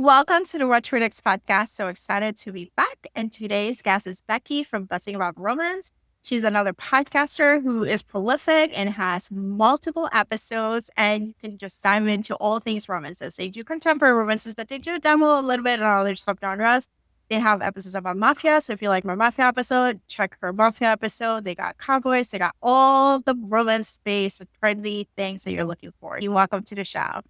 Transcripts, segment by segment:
Welcome to the Watch Your Next podcast. So excited to be back. And today's guest is Becky from Buzzing About Romance. She's another podcaster who is prolific and has multiple episodes. And you can just dive into all things romances. They do contemporary romances, but they do dabble a little bit in other subgenres. They have episodes about mafia. So if you like my mafia episode, check her mafia episode. They got cowboys. They got all the romance-based, trendy things that you're looking for. You're welcome to the show.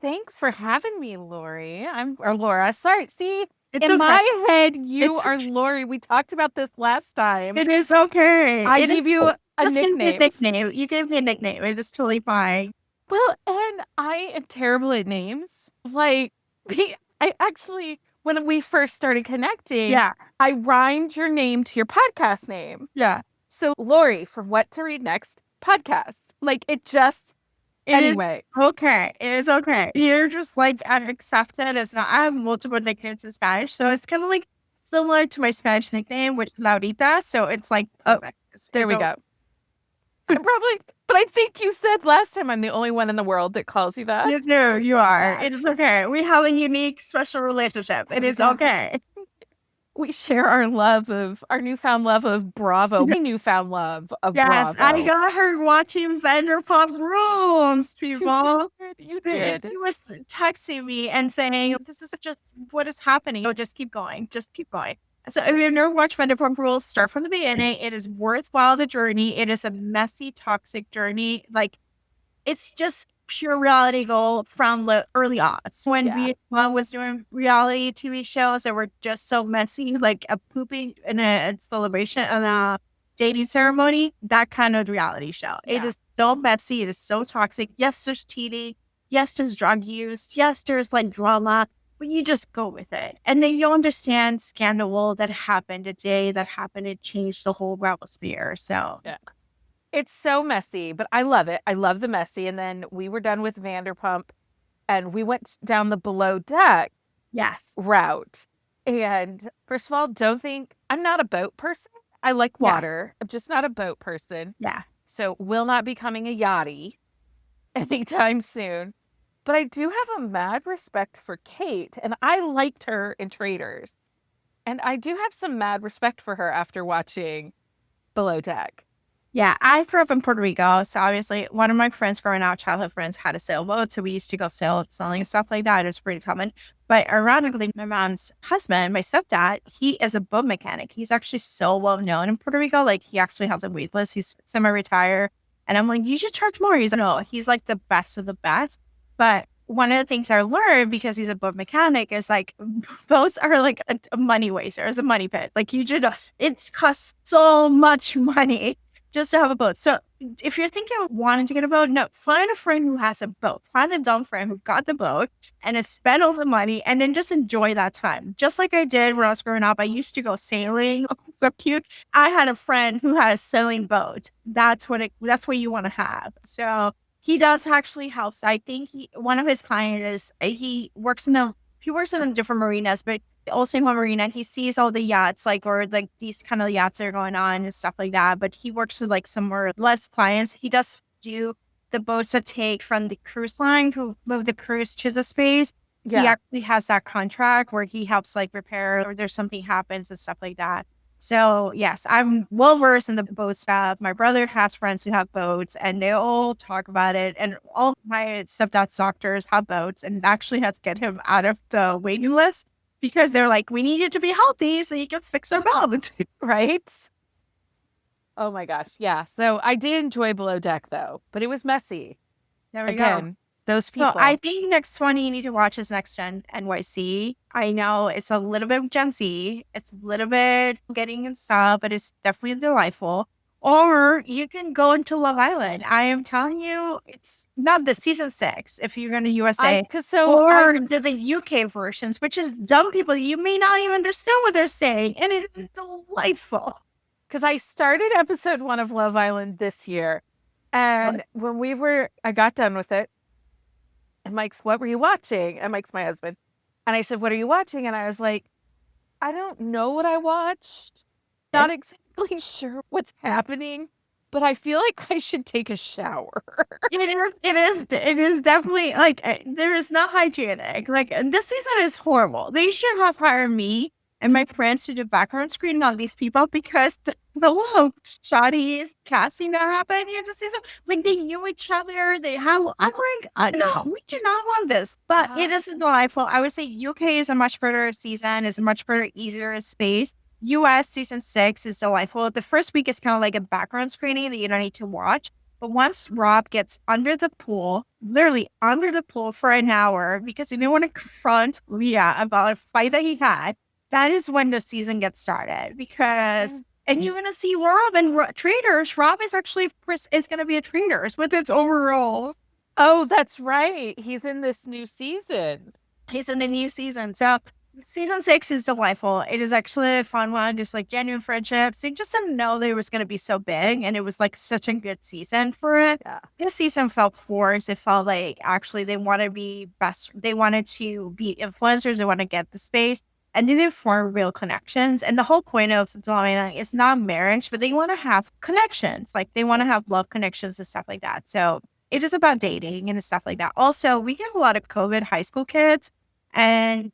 Thanks for having me, Lori. Or Laura. Sorry. See, It's in okay. my head, you It's are okay. Lori. We talked about this last time. It is okay. I gave you a Just give me a nickname. nickname. You gave me a nickname. It's totally fine. Well, and I am terrible at names. Like, I actually, when we first started connecting, Yeah. I rhymed your name to your podcast name. Yeah. So, Lori, from What to Read Next podcast. Like, it just, anyway. Okay. It is okay. You're just like, I'm accepted. It's not, I have multiple nicknames in Spanish. So it's kind of like similar to my Spanish nickname, which is Laurita. So it's like, There we go. But I think you said last time I'm the only one in the world that calls you that. You do. You are. It is okay. We have a unique, special relationship. It is okay. We share our newfound love of Bravo. My newfound love of Yes, Bravo. I got her watching Vanderpump Rules, people. You did. She was texting me and saying, this is just what is happening. Oh, just keep going. Just keep going. So if you've never watched Vanderpump Rules, start from the beginning. It is worthwhile, the journey. It is a messy, toxic journey. Like, it's just pure reality gold from the early odds. When VH1 was doing reality TV shows that were just so messy, like a pooping in a celebration and a dating ceremony, that kind of reality show. Yeah. It is so messy. It is so toxic. Yes, there's cheating. Yes, there's drug use. Yes, there's like drama. But you just go with it. And then you understand scandal that happened a day that happened. It changed the whole Bravo sphere. So yeah. It's so messy, but I love it. I love the messy. And then we were done with Vanderpump and we went down the Below Deck route. And first of all, don't think I'm not a boat person. I like water. I'm just not a boat person. Yeah. So will not be becoming a yachty anytime soon. But I do have a mad respect for Kate, and I liked her in Traitors. And I do have some mad respect for her after watching Below Deck. Yeah, I grew up in Puerto Rico, so obviously one of my friends growing up, childhood friends, had a sailboat, so we used to go selling stuff like that. It was pretty common. But ironically, my mom's husband, my stepdad, he is a boat mechanic. He's actually so well known in Puerto Rico. Like, he actually has a wait list. He's semi-retired. And I'm like, you should charge more. He's like, no, he's like the best of the best. But one of the things I learned, because he's a boat mechanic, is like boats are like a money waster, it's a money pit. Like, it costs so much money just to have a boat. So if you're thinking of wanting to get a boat, no, find a friend who has a boat. Find a dumb friend who got the boat and has spent all the money, and then just enjoy that time. Just like I did when I was growing up. I used to go sailing. So cute. I had a friend who had a sailing boat. That's what you want to have. So he does actually help. So I think one of his clients is he works in different marinas, but also in one marina, he sees all the yachts, or these kind of yachts that are going on and stuff like that. But he works with some more less clients. He does do the boats that take from the cruise line who move the cruise to the space. Yeah. He actually has that contract where he helps repair or there's something happens and stuff like that. So yes, I'm well versed in the boat stuff. My brother has friends who have boats and they all talk about it. And all my stepdad's doctors have boats and actually has to get him out of the waiting list because they're like, we need you to be healthy so you can fix our boat. Right? Oh my gosh. Yeah. So I did enjoy Below Deck though, but it was messy. There we go. Those people. So I think next one you need to watch is Next Gen NYC. I know it's a little bit Gen Z. It's a little bit getting in style, but it's definitely delightful. Or you can go into Love Island. I am telling you, it's not the season 6 if you're going to USA. Or the UK versions, which is dumb people. You may not even understand what they're saying. And it is delightful. Because I started episode 1 of Love Island this year. And when I got done with it, and Mike's, what were you watching? And Mike's my husband. And I said, what are you watching? And I was like, I don't know what I watched. Not exactly sure what's happening. but I feel like I should take a shower. It is definitely like there is not hygienic. Like this season is horrible. They should have hired me and my friends to do background screening on these people because the little shoddy casting that happened here this season, like they knew each other. I'm like, no, we do not want this. But it is delightful. I would say UK is a much better season, is a much better, easier space. US season 6 is delightful. The first week is kind of like a background screening that you don't need to watch. But once Rob gets under the pool, literally under the pool for an hour, because he didn't want to confront Leah about a fight that he had, that is when the season gets started. Because, and you're going to see Rob and Traders. Rob is actually, is going to be a Traders with its overall. Oh, that's right. He's in this new season. He's in the new season. So season 6 is delightful. It is actually a fun one, just like genuine friendships. They just didn't know they was going to be so big, and it was like such a good season for it. Yeah. This season felt forced. It felt like actually they want to be best. They wanted to be influencers. They want to get the space, and they didn't form real connections. And the whole point of Bonam-Young is not marriage, but they want to have connections. Like they want to have love connections and stuff like that. So it is about dating and stuff like that. Also, we get a lot of COVID high school kids, and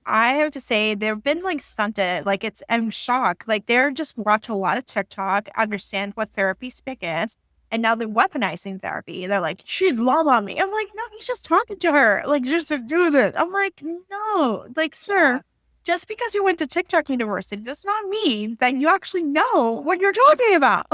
I have to say they've been like stunted. Like I'm shocked. Like they're just watch a lot of TikTok, understand what therapy speak is, and now they're weaponizing therapy. They're like, she'd love on me. I'm like, no, he's just talking to her. Like just to do this. I'm like, no, like, sir, just because you went to TikTok University does not mean that you actually know what you're talking about.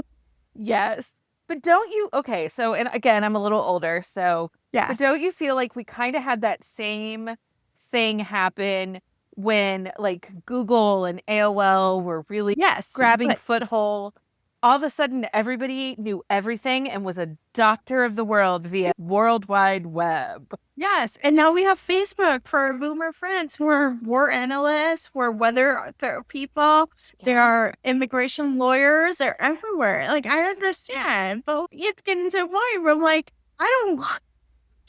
Yes. But don't you, okay, so, and again, I'm a little older, so, yes. But don't you feel like we kind of had that same thing happen when like Google and AOL were really grabbing foothold? All of a sudden, everybody knew everything and was a doctor of the world via World Wide Web. Yes. And now we have Facebook for boomer friends who are war analysts, who are weather people. There are immigration lawyers. They're everywhere. Like, I understand. But it's getting to a point where I'm like, I don't want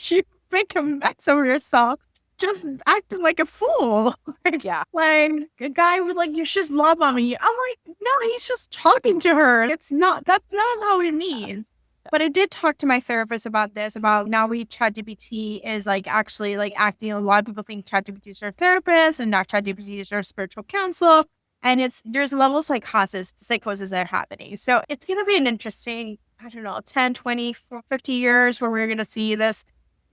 you to make a mess of yourself. Just acting like a fool. Like a guy with like, you should love on me. I'm like, no, he's just talking to her. That's not how it means. But I did talk to my therapist about this, about now ChatGPT is like actually like acting. A lot of people think ChatGPT is their therapist and not ChatGPT is their spiritual counsel. And there's levels like psychosis that are happening. So it's going to be an interesting, 10, 20, 50 years where we're going to see this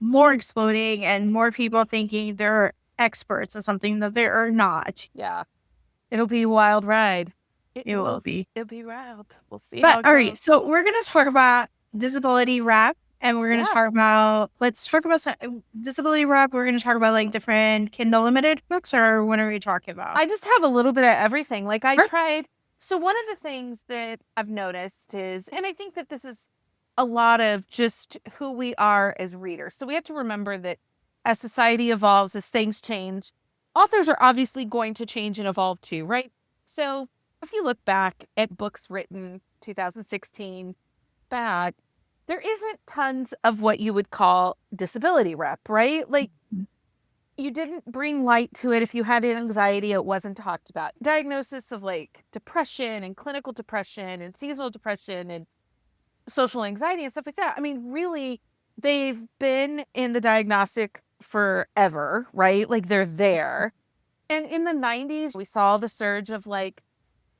more exploding and more people thinking they're experts on something that they are not. Yeah. It'll be a wild ride. It will be. It'll be wild. We'll see. But all right, so we're going to talk about disability rap, and we're going to talk about, disability rap. We're going to talk about like different Kindle Limited books, or what are we talking about? I just have a little bit of everything. Like I tried. So one of the things that I've noticed is, and I think that this is a lot of just who we are as readers. So we have to remember that as society evolves, as things change, authors are obviously going to change and evolve too, right? So if you look back at books written 2016 back, there isn't tons of what you would call disability rep, right? Like you didn't bring light to it. If you had anxiety, it wasn't talked about. Diagnosis of like depression and clinical depression and seasonal depression and social anxiety and stuff like that. I mean, really, they've been in the diagnostic forever, right? Like they're there. And in the 90s, we saw the surge of like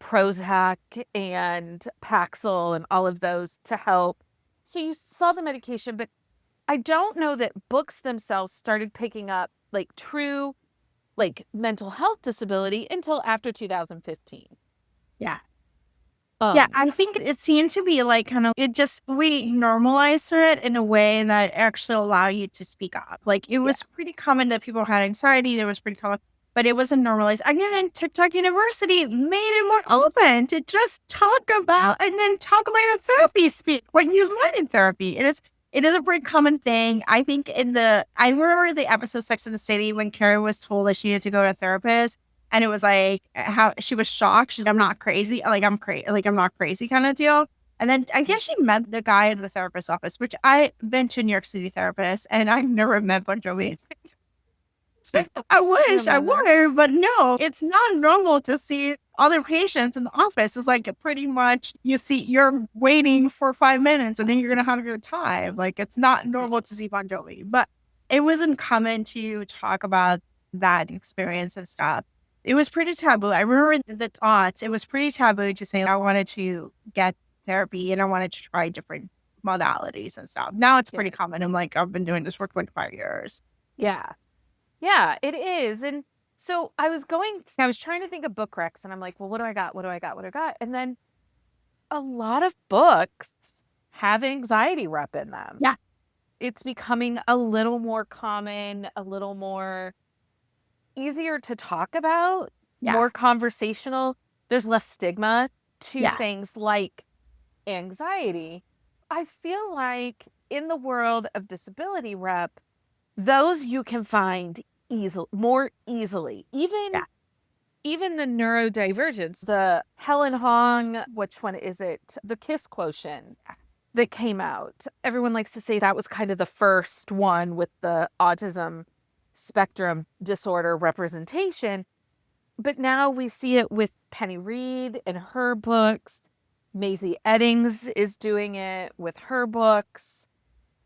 Prozac and Paxil and all of those to help. So you saw the medication, but I don't know that books themselves started picking up like true like mental health disability until after 2015. Yeah. I think it seemed to be like we normalized it in a way that actually allowed you to speak up. Like it was pretty common that people had anxiety. There was pretty common, but it wasn't normalized. Again, TikTok University made it more open to just talk about and then talk about your therapy speak, what you learn in therapy. It is a pretty common thing. I think I remember the episode Sex and the City when Carrie was told that she had to go to a therapist. And it was like how she was shocked. She's like, I'm not crazy. Like I'm not crazy kind of deal. And then I guess she met the guy in the therapist's office, which I've been to New York City therapist and I've never met Bon Jovi. So I wish I would, but no, it's not normal to see other patients in the office is like pretty much you're waiting for 5 minutes and then you're going to have your time. Like, it's not normal to see Bon Jovi, but it wasn't common to talk about that experience and stuff. It was pretty taboo. I remember the thoughts. It was pretty taboo to say I wanted to get therapy and I wanted to try different modalities and stuff. Now it's pretty common. I'm like, I've been doing this for 25 years. Yeah. Yeah, it is. And so I was trying to think of book recs and I'm like, well, what do I got? And then a lot of books have anxiety rep in them. Yeah. It's becoming a little more common, a little more easier to talk about, more conversational. There's less stigma to things like anxiety. I feel like in the world of disability rep, those you can find more easily. Even the neurodivergence, the Helen Hoang, which one is it? The KISS quotient that came out. Everyone likes to say that was kind of the first one with the autism spectrum disorder representation. But now we see it with Penny Reid and her books. Maisie Eddings is doing it with her books.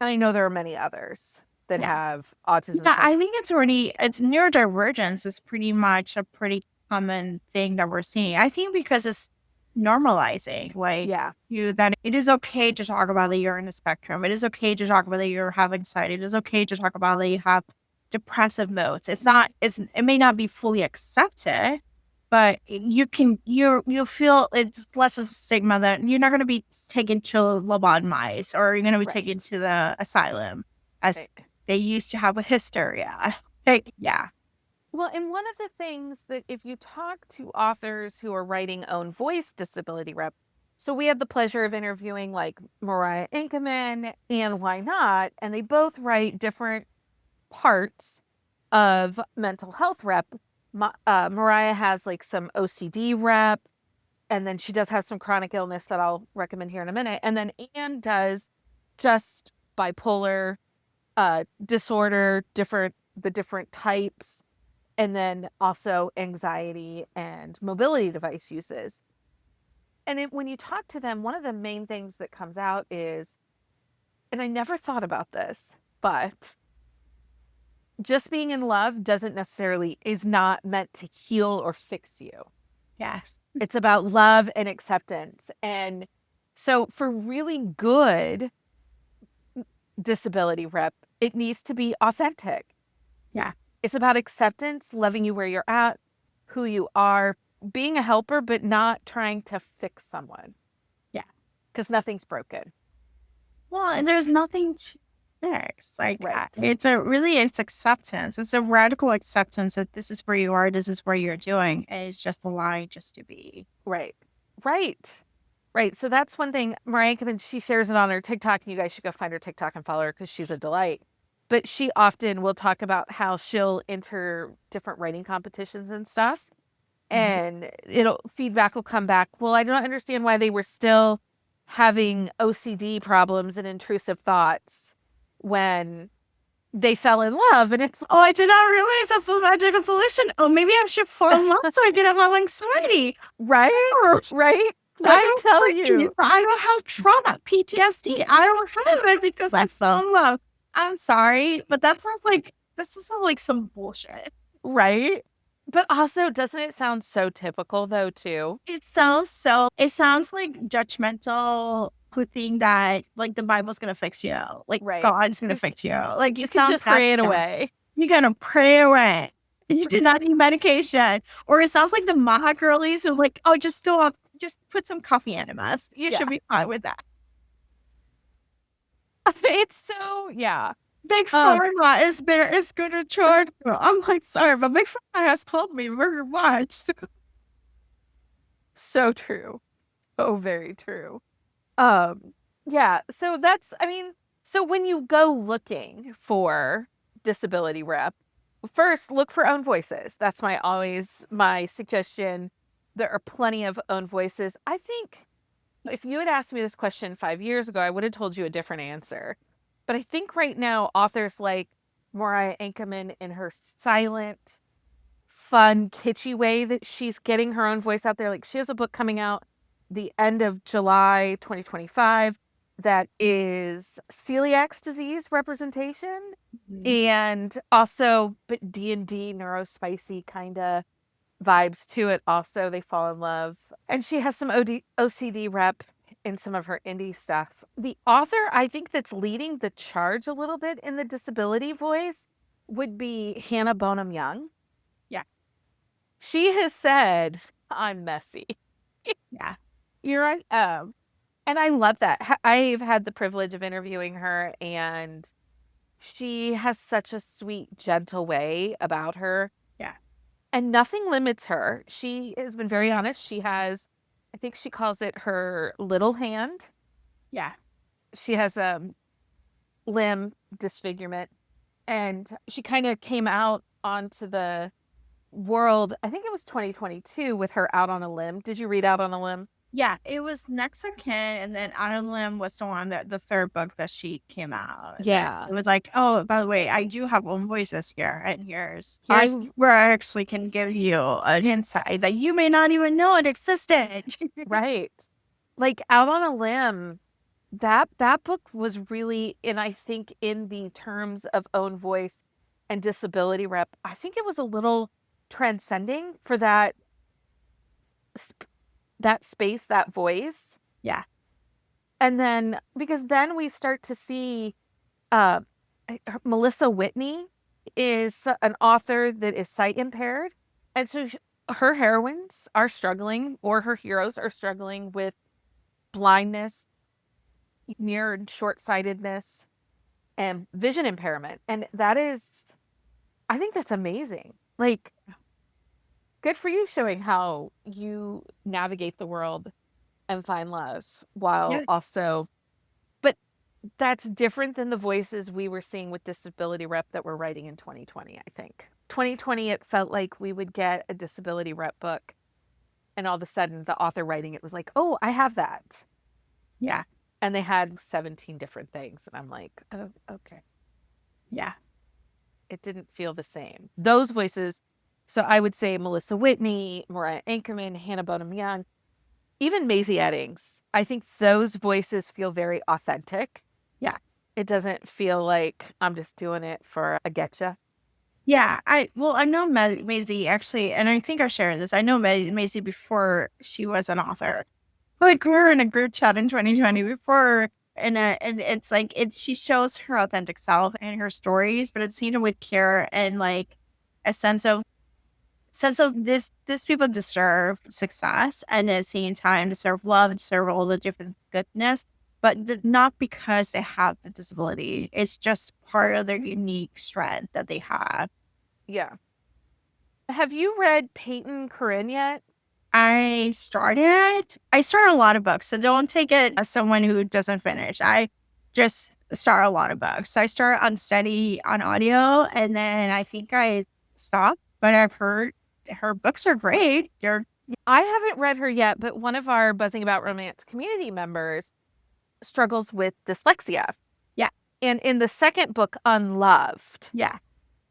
And I know there are many others that have autism. Yeah, I think it's neurodivergence is pretty much a pretty common thing that we're seeing. I think because it's normalizing, like that it is okay to talk about that you're in a spectrum. It is okay to talk about that you're having anxiety. It is okay to talk about that you have depressive modes. It may not be fully accepted, but you'll feel it's less of a stigma that you're not going to be taken to lobotomized or you're going to be taken to the asylum as they used to have with hysteria. Well, and one of the things that if you talk to authors who are writing own voice disability rep, so we had the pleasure of interviewing like Mariah Inkeman and Why Not, and they both write different parts of mental health rep. Mariah has like some OCD rep, and then she does have some chronic illness that I'll recommend here in a minute. And then Anne does just bipolar disorder, the different types, and then also anxiety and mobility device uses. And when you talk to them, one of the main things that comes out is, and I never thought about this, but just being in love is not meant to heal or fix you. Yes. It's about love and acceptance. And so for really good disability rep, it needs to be authentic. Yeah. It's about acceptance, loving you where you're at, who you are, being a helper, but not trying to fix someone. Yeah. Because nothing's broken. Well, and there's nothing to fix. Like, it's acceptance. It's a radical acceptance that this is where you are, this is where you're doing. And it's just a lie just to be. Right. So that's one thing. Mariah, she shares it on her TikTok, and you guys should go find her TikTok and follow her because she's a delight. But she often will talk about how she'll enter different writing competitions and stuff. And feedback will come back. Well, I don't understand why they were still having OCD problems and intrusive thoughts when they fell in love. And it's, I did not realize that's the magical solution. Oh, maybe I should fall in love so I can have my anxiety. Right? I tell you. I don't have trauma, PTSD. I don't have it because I fell in love. I'm sorry, but that sounds like some bullshit. Right? But also, doesn't it sound so typical though, too? It sounds like judgmental who think that like the Bible's going to fix you. Like God's going to fix you. Like you can just pray it away. You're going to pray away. You do not need medication. Or it sounds like the Maha girlies who like, just go up, just put some coffee enemas. You should be fine with that. It's so, Big Pharma is going to charge you. I'm like, sorry, but Big Pharma has told me very much. So true. Oh, very true. So that's, so when you go looking for disability rep, first look for own voices. That's my suggestion. There are plenty of own voices. I think if you had asked me this question 5 years ago, I would have told you a different answer. But I think right now, authors like Mariah Inkeman in her silent, fun, kitschy way that she's getting her own voice out there. Like, she has a book coming out the end of July 2025 that is celiac disease representation, and also but D&D neurospicy kind of vibes to it. Also, they fall in love, and she has some OCD rep in some of her indie stuff. The author, I think, that's leading the charge a little bit in the disability voice would be Hannah Bonam-Young. Yeah. She has said, I'm messy. Yeah. Here I am. And I love that. I've had the privilege of interviewing her, and she has such a sweet, gentle way about her. Yeah. And nothing limits her. She has been very honest. She has, I think she calls it her little hand. Yeah. She has a limb disfigurement, and she kind of came out onto the world, I think it was 2022, with her Out on a Limb. Did you read Out on a Limb? Yeah, it was Next of Kin, and then Out on a Limb was the one that the third book that she came out. Yeah. It was like, oh, by the way, I do have one voice this year, and here's where I actually can give you an insight that you may not even know it existed. Right. Like, Out on a Limb, that book was really, and I think in the terms of own voice and disability rep, I think it was a little transcending for that space, that voice. Yeah. And then, because then we start to see Melissa Whitney is an author that is sight impaired. And so her heroines are struggling, or her heroes are struggling with blindness, near and short-sightedness, and vision impairment. And that is, I think that's amazing. Like, good for you, showing how you navigate the world and find love while also, but that's different than the voices we were seeing with disability rep that were writing in 2020. I think 2020, it felt like we would get a disability rep book, and all of a sudden the author writing it was like, oh, I have that. Yeah. And they had 17 different things, and I'm like, oh, okay. Yeah. It didn't feel the same. Those voices, so I would say Melissa Whitney, Mariah Ankerman, Hannah Bonam-Young, even Maisie Eddings. I think those voices feel very authentic. Yeah. It doesn't feel like I'm just doing it for a getcha. Yeah. I know Maisie, actually, and I think I shared this. I know Maisie before she was an author. Like, we were in a group chat in 2020 before, and it's like, she shows her authentic self and her stories, but it's seen with care and like a sense of this people deserve success, and at the same time deserve love, deserve all the different goodness, but not because they have the disability. It's just part of their unique strength that they have. Yeah. Have you read Peyton, Corinne yet? I started a lot of books, so don't take it as someone who doesn't finish. I just start a lot of books. I start Unsteady on audio, and then I think I stopped, but I've heard her books are great. I haven't read her yet, but one of our Buzzing About Romance community members struggles with dyslexia. Yeah. And in the second book, Unloved, yeah,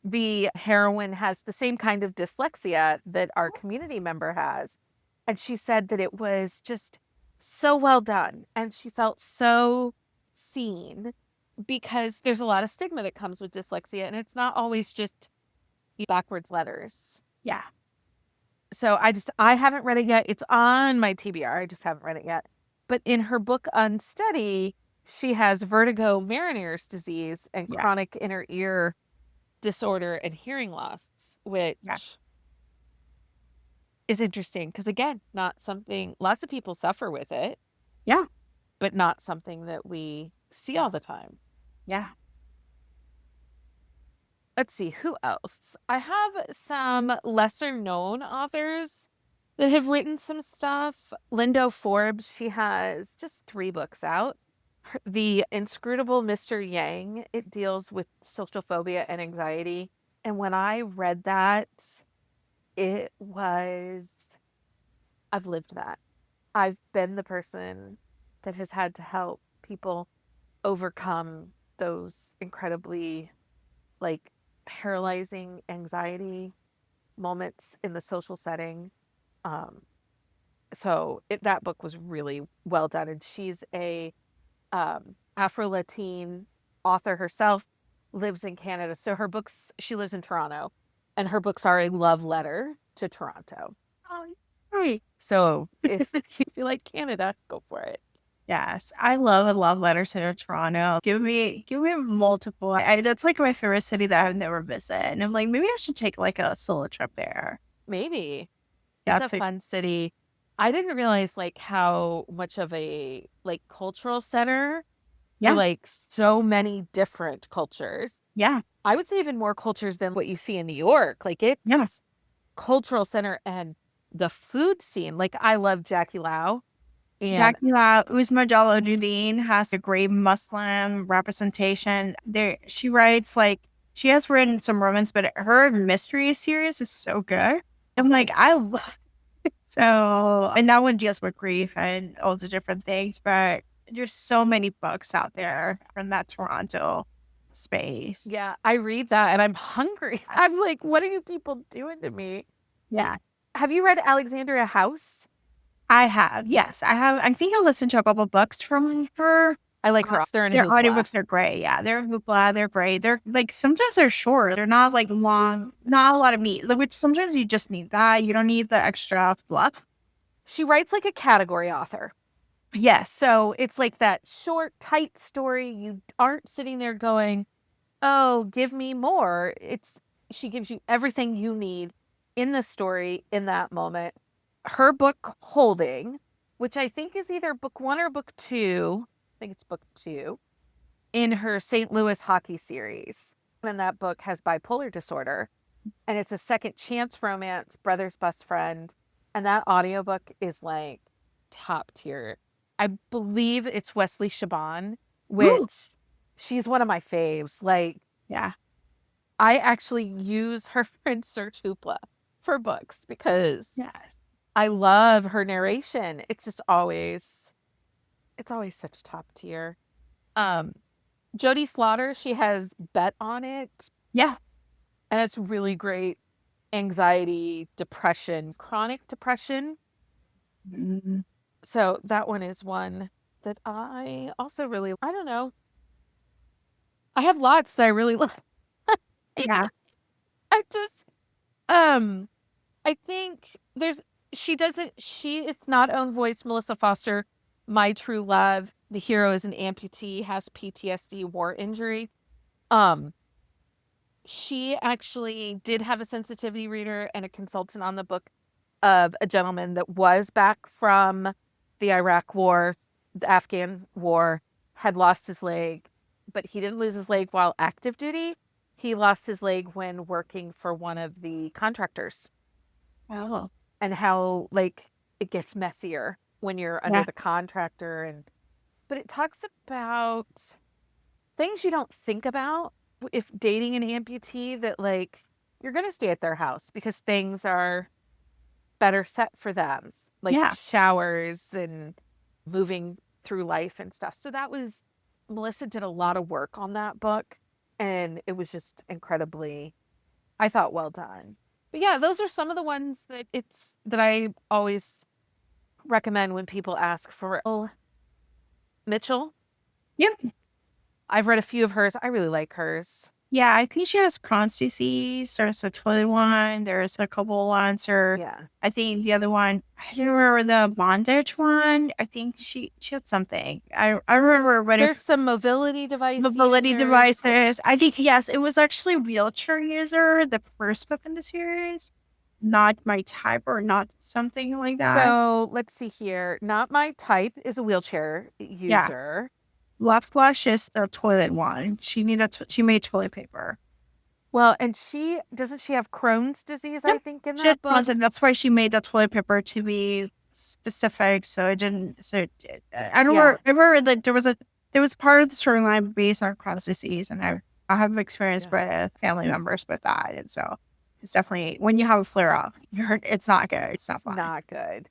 the heroine has the same kind of dyslexia that our community member has. And she said that it was just so well done, and she felt so seen, because there's a lot of stigma that comes with dyslexia, and it's not always just backwards letters. Yeah. So I haven't read it yet. It's on my TBR. I just haven't read it yet. But in her book Unsteady, she has vertigo, Meniere's disease, and chronic inner ear disorder and hearing loss, which is interesting because, again, not something, lots of people suffer with it. Yeah. But not something that we see all the time. Yeah. Let's see, who else? I have some lesser known authors that have written some stuff. Lindo Forbes, she has just 3 books out. The Inscrutable Mr. Yang, it deals with social phobia and anxiety. And when I read that, it was, I've lived that. I've been the person that has had to help people overcome those incredibly, like, paralyzing anxiety moments in the social setting. So that book was really well done. And she's a Afro-Latin author herself, lives in Canada. So her books, she lives in Toronto, and her books are a love letter to Toronto. Oh, great. So if you feel like Canada, go for it. Yes, I love a love letter to Toronto. Give me multiple. That's like my favorite city that I've never visited. And I'm like, maybe I should take like a solo trip there. Maybe. That's it's a fun city. I didn't realize like how much of a like cultural center for like so many different cultures. Yeah. I would say even more cultures than what you see in New York. Like it's cultural center, and the food scene. Like I love Jackie Lau. And Jackie Lau, Uzma Jalaluddin has a great Muslim representation. There, she writes like she has written some romance, but her mystery series is so good. I'm like, I love it. So, and that one deals with grief and all the different things, but there's so many books out there from that Toronto space. Yeah, I read that and I'm hungry. Yes. I'm like, what are you people doing to me? Yeah. Have you read Alexandria House? I have. Yes, I have. I think I listened to a couple books from her. I like her. Their audiobooks are great. Yeah, they're hoopla. They're great. They're like sometimes they're short. They're not like long. Not a lot of meat. Which sometimes you just need that. You don't need the extra fluff. She writes like a category author. Yes. So it's like that short, tight story. You aren't sitting there going, "Oh, give me more." She gives you everything you need in the story in that moment. Her book Holding, which I think is either book 1 or book 2. I think it's book 2 in her St. Louis hockey series. And that book has bipolar disorder, and it's a second chance romance, brother's best friend. And that audiobook is like top tier. I believe it's Wesley Chabon, which she's one of my faves. Like, yeah, I actually use her in Search Hoopla for books because I love her narration. It's just always such top tier. Jodie Slaughter, she has Bet on It. Yeah. And it's really great. Anxiety, depression, chronic depression. Mm-hmm. So that one is one that I also really, I don't know. I have lots that I really love. Yeah. I think it's not own voice, Melissa Foster, My True Love. The hero is an amputee, has PTSD, war injury. She actually did have a sensitivity reader and a consultant on the book of a gentleman that was back from the Iraq war, the Afghan war, had lost his leg, but he didn't lose his leg while active duty. He lost his leg when working for one of the contractors. Oh. And how, like, it gets messier when you're under the contractor. But it talks about things you don't think about if dating an amputee, that, like, you're going to stay at their house because things are better set for them. Like showers and moving through life and stuff. So Melissa did a lot of work on that book, and it was just incredibly, I thought, well done. But yeah, those are some of the ones that I always recommend when people ask for Mitchell. Yep. I've read a few of hers. I really like hers. Yeah, I think she has Crohn's disease. There's a toilet one. There's a couple ones. I think the other one, I don't remember the bondage one. I think she had something. I remember reading. There's some mobility devices. I think, yes, it was actually wheelchair user, the first book in the series. Not My Type or not something like that. So let's see here. Not My Type is a wheelchair user. Yeah. Left Flush is the toilet one. She made toilet paper. Well, and doesn't she have Crohn's disease, I think, in that book? And that's why she made the toilet paper to be specific. I don't remember that there was part of the storyline based on Crohn's disease, and I have experience with family members with that. And so it's definitely, when you have a flare up, it's not good. It's not good.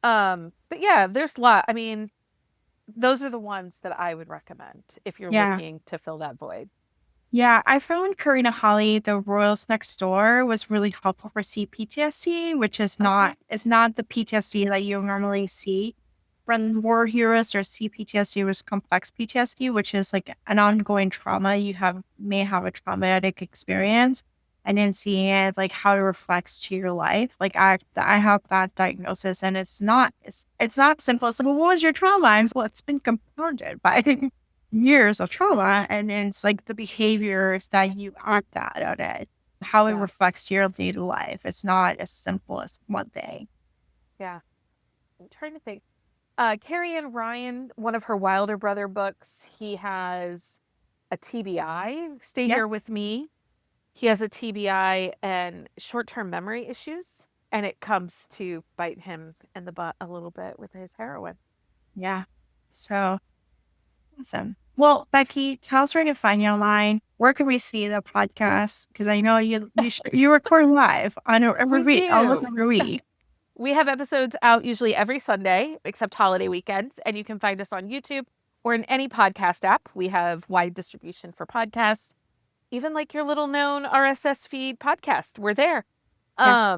But yeah, there's a lot. I mean, those are the ones that I would recommend if you're looking to fill that void. Yeah, I found Karina Halle, The Royals Next Door, was really helpful for C-PTSD, which is not the PTSD that you normally see from war heroes, or C-PTSD was complex PTSD, which is like an ongoing trauma. You may have a traumatic experience, and then seeing it, like how it reflects to your life. Like I have that diagnosis, and it's not simple. It's like, well, what was your trauma? Well, it's been compounded by years of trauma, and it's like the behaviors that you act out on it, how it reflects your daily life. It's not as simple as one thing. Yeah. I'm trying to think. Carrie Ann Ryan, one of her Wilder brother books, he has a TBI, Stay Here With Me. He has a TBI and short-term memory issues, and it comes to bite him in the butt a little bit with his heroin. Yeah. So awesome. Well, Becky, tell us where to find you online. Where can we see the podcast? Because I know you record live on every week, almost every week. We have episodes out usually every Sunday, except holiday weekends, and you can find us on YouTube or in any podcast app. We have wide distribution for podcasts, even like your little known RSS feed podcast. We're there. Yeah.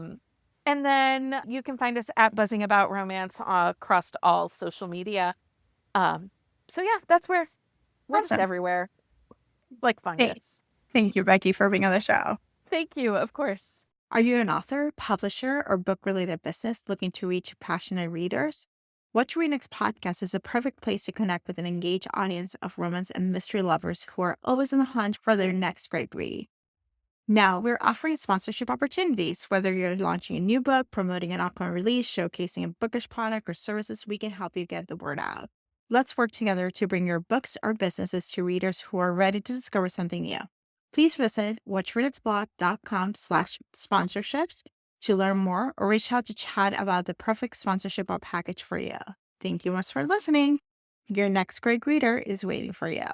And then you can find us at Buzzing About Romance across all social media. So yeah, that's where we're just everywhere. Like fungus. Thank you, Becky, for being on the show. Thank you, of course. Are you an author, publisher, or book-related business looking to reach passionate readers? What to Read Next podcast is a perfect place to connect with an engaged audience of romance and mystery lovers who are always on the hunt for their next great read. Now, we're offering sponsorship opportunities. Whether you're launching a new book, promoting an upcoming release, showcasing a bookish product or services, we can help you get the word out. Let's work together to bring your books or businesses to readers who are ready to discover something new. Please visit whatchreadnextblog.com/sponsorships to learn more, or reach out to chat about the perfect sponsorship or package for you. Thank you much for listening. Your next great reader is waiting for you.